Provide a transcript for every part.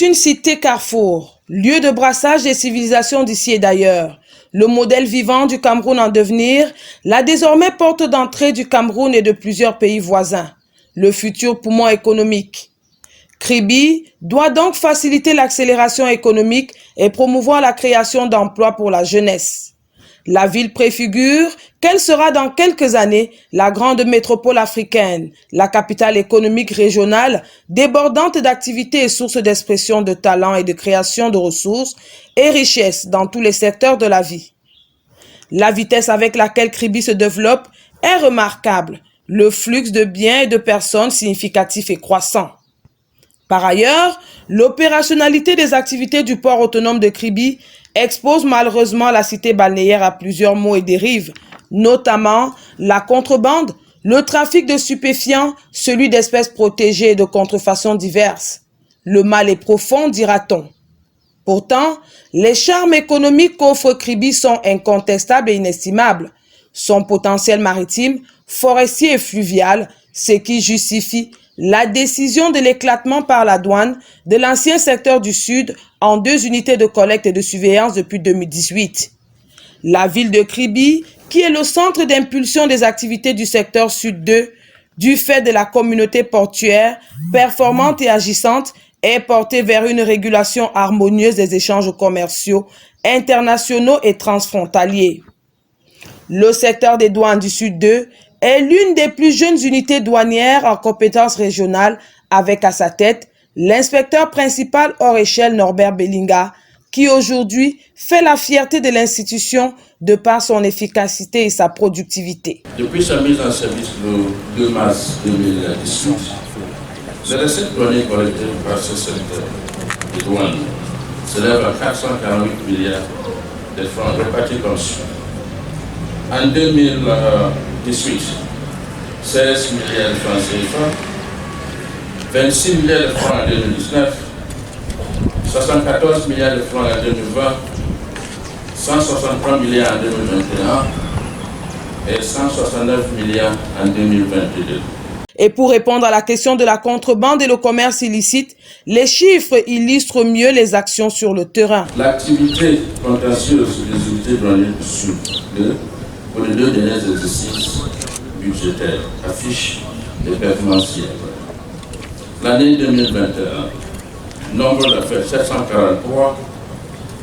est une cité carrefour, lieu de brassage des civilisations d'ici et d'ailleurs. Le modèle vivant du Cameroun en devenir, la désormais porte d'entrée du Cameroun et de plusieurs pays voisins. Le futur poumon économique. Kribi doit donc faciliter l'accélération économique et promouvoir la création d'emplois pour la jeunesse. La ville préfigure qu'elle sera dans quelques années la grande métropole africaine, la capitale économique régionale, débordante d'activités et source d'expression de talents et de création de ressources et richesses dans tous les secteurs de la vie. La vitesse avec laquelle Kribi se développe est remarquable, le flux de biens et de personnes significatif et croissant. Par ailleurs, l'opérationnalité des activités du port autonome de Kribi expose malheureusement la cité balnéaire à plusieurs maux et dérives, notamment la contrebande, le trafic de stupéfiants, celui d'espèces protégées et de contrefaçons diverses. Le mal est profond, dira-t-on. Pourtant, les charmes économiques qu'offre Kribi sont incontestables et inestimables. Son potentiel maritime, forestier et fluvial, ce qui justifie la décision de l'éclatement par la douane de l'ancien secteur du Sud en 2 unités de collecte et de surveillance depuis 2018. La ville de Kribi, qui est le centre d'impulsion des activités du secteur Sud 2, du fait de la communauté portuaire performante et agissante, est portée vers une régulation harmonieuse des échanges commerciaux internationaux et transfrontaliers. Le secteur des douanes du Sud 2 est l'une des plus jeunes unités douanières en compétences régionales avec à sa tête l'inspecteur principal hors échelle Norbert Bellinga, qui aujourd'hui fait la fierté de l'institution de par son efficacité et sa productivité. Depuis sa mise en service le 2 mars 2018, les recettes douanières collectées par ce secteur de douane s'élèvent à 448 milliards de francs répartis comme suit. En 2018, 16 milliards de francs CFA, 26 milliards de francs en 2019, 74 milliards de francs en 2020, 163 milliards en 2021 et 169 milliards en 2022. Et pour répondre à la question de la contrebande et le commerce illicite, les chiffres illustrent mieux les actions sur le terrain. L'activité contentieuse des unités douanières du Sud 2 pour les 2 derniers exercices budgétaires affiche des performances. L'année 2021, nombre d'affaires 743,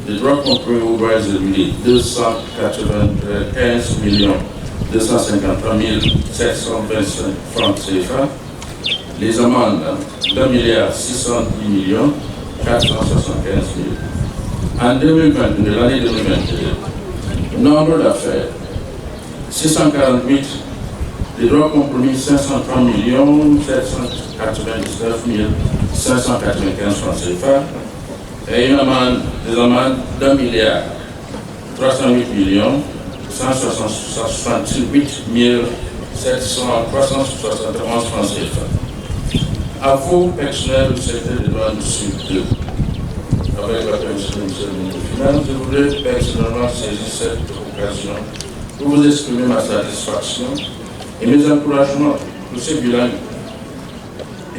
les droits compris ouvrages évalués 295 253 725 francs CFA, les amendes d'1 milliard 610 millions 475 000. En 2022, l'année 2022, nombre d'affaires 648, les droits compromis 503 799 595 francs CFA et une amende, des amendes d'1 milliard 308 millions 168 371 francs CFA. À vous, personnel du secteur des douanes du Sud 2, avec la permission du ministère des Finances, je voudrais personnellement saisir cette occasion pour vous exprimer ma satisfaction et mes encouragements pour ce bilan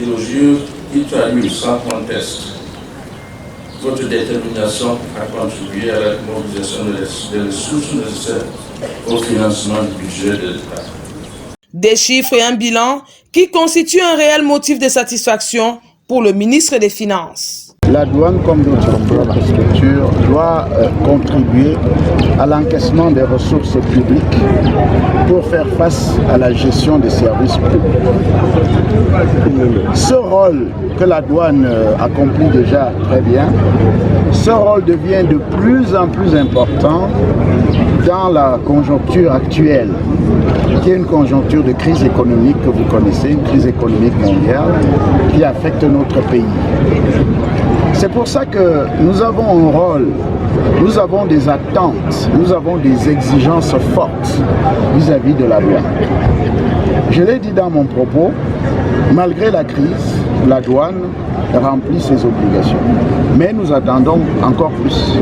élogieux qui traduit sans conteste votre détermination à contribuer à la mobilisation des ressources nécessaires au financement du budget de l'État. Des chiffres et un bilan qui constituent un réel motif de satisfaction pour le ministre des Finances. La douane, comme d'autres structures, doit contribuer à l'encaissement des ressources publiques pour faire face à la gestion des services publics. Ce rôle que la douane accomplit déjà très bien, ce rôle devient de plus en plus important dans la conjoncture actuelle, qui est une conjoncture de crise économique que vous connaissez, une crise économique mondiale qui affecte notre pays. C'est pour ça que nous avons un rôle, nous avons des attentes, nous avons des exigences fortes vis-à-vis de la douane. Je l'ai dit dans mon propos, malgré la crise, la douane remplit ses obligations. Mais nous attendons encore plus.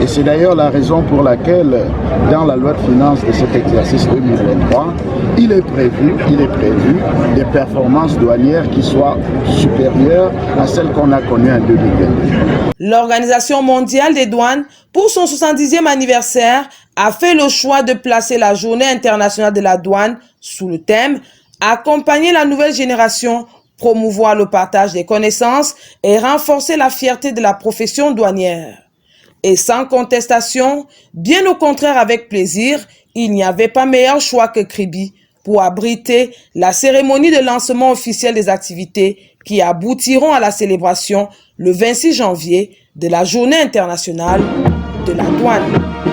Et c'est d'ailleurs la raison pour laquelle, dans la loi de finances de cet exercice 2023, il est prévu des performances douanières qui soient supérieures à celles qu'on a connues en 2022. L'Organisation mondiale des douanes, pour son 70e anniversaire, a fait le choix de placer la Journée internationale de la douane sous le thème « Accompagner la nouvelle génération, promouvoir le partage des connaissances et renforcer la fierté de la profession douanière ». Et sans contestation, bien au contraire avec plaisir, il n'y avait pas meilleur choix que Kribi pour abriter la cérémonie de lancement officiel des activités qui aboutiront à la célébration le 26 janvier de la Journée internationale de la douane.